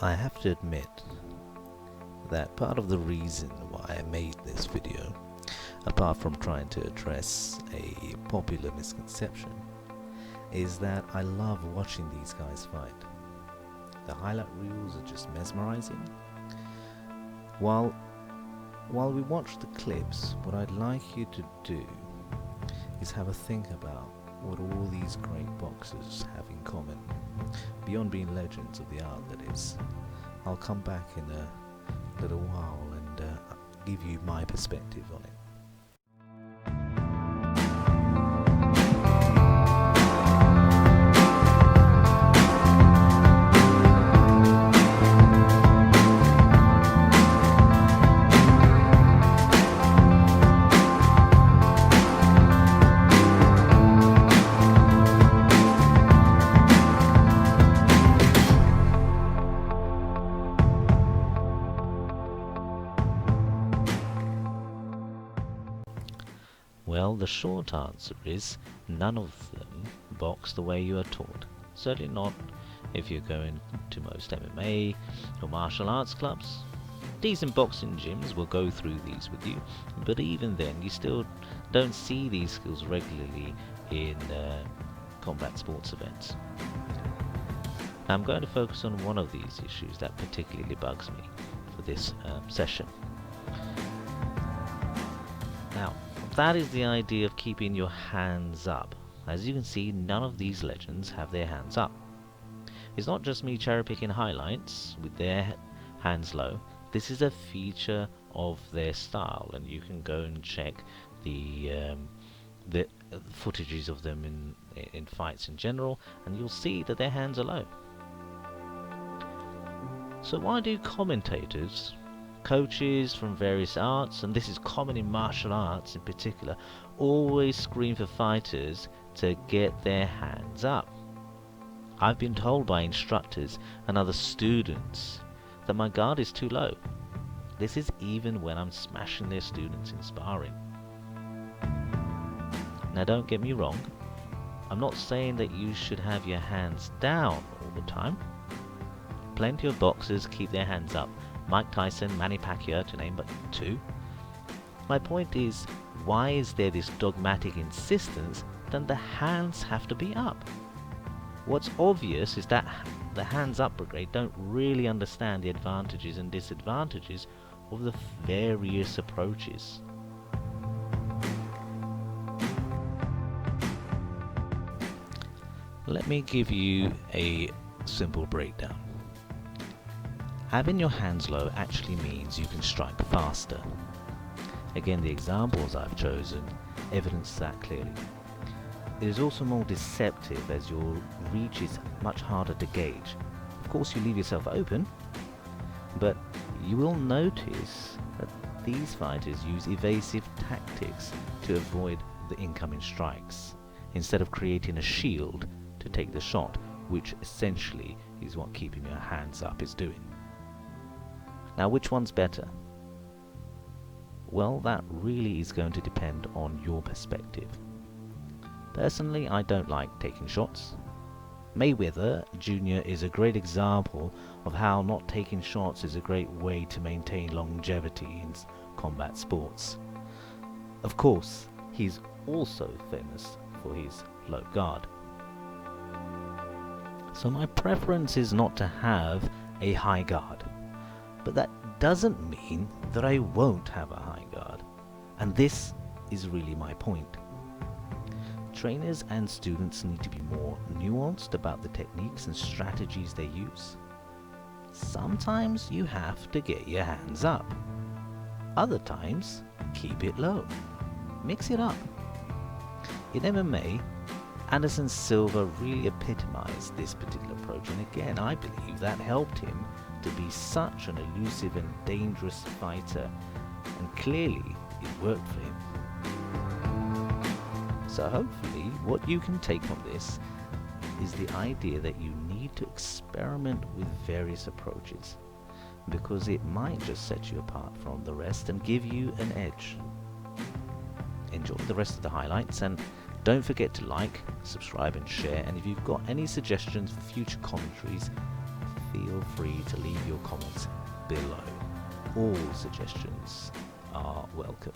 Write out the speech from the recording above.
I have to admit that part of the reason why I made this video, apart from trying to address a popular misconception, is that I love watching these guys fight. The highlight reels are just mesmerizing. While we watch the clips, what I'd like you to do is have a think about what all these great boxers have in common, beyond being legends of the art, that is. I'll come back in a little while and give you my perspective on it. Well, the short answer is none of them box the way you are taught. Certainly not if you're going to most MMA or martial arts clubs. Decent boxing gyms will go through these with you, but even then you still don't see these skills regularly in combat sports events. I'm going to focus on one of these issues that particularly bugs me for this session. Now, that is the idea of keeping your hands up. As you can see, none of these legends have their hands up. It's not just me cherry picking highlights with their hands low. This is a feature of their style, and you can go and check the footages of them in fights in general, and you'll see that their hands are low. So why do commentators, coaches from various arts, and this is common in martial arts in particular, always scream for fighters to get their hands up? I've been told by instructors and other students that my guard is too low. This is even when I'm smashing their students in sparring. Now don't get me wrong, I'm not saying that you should have your hands down all the time. Plenty of boxers keep their hands up. Mike Tyson, Manny Pacquiao, to name but two. My point is, why is there this dogmatic insistence that the hands have to be up? What's obvious is that the hands up brigade don't really understand the advantages and disadvantages of the various approaches. Let me give you a simple breakdown. Having your hands low actually means you can strike faster. Again, the examples I've chosen evidence that clearly. It is also more deceptive as your reach is much harder to gauge. Of course, you leave yourself open, but you will notice that these fighters use evasive tactics to avoid the incoming strikes, instead of creating a shield to take the shot, which essentially is what keeping your hands up is doing. Now, which one's better? Well, that really is going to depend on your perspective. Personally, I don't like taking shots. Mayweather Jr is a great example of how not taking shots is a great way to maintain longevity in combat sports. Of course, he's also famous for his low guard. So my preference is not to have a high guard. But that doesn't mean that I won't have a high guard. And this is really my point. Trainers and students need to be more nuanced about the techniques and strategies they use. Sometimes you have to get your hands up. Other times, keep it low. Mix it up. In MMA, Anderson Silva really epitomized this particular approach, and again, I believe that helped him to be such an elusive and dangerous fighter, and clearly it worked for him. So hopefully what you can take from this is the idea that you need to experiment with various approaches, because it might just set you apart from the rest and give you an edge. Enjoy the rest of the highlights, and don't forget to like, subscribe and share, and if you've got any suggestions for future commentaries, feel free free to leave your comments below. All suggestions are welcome.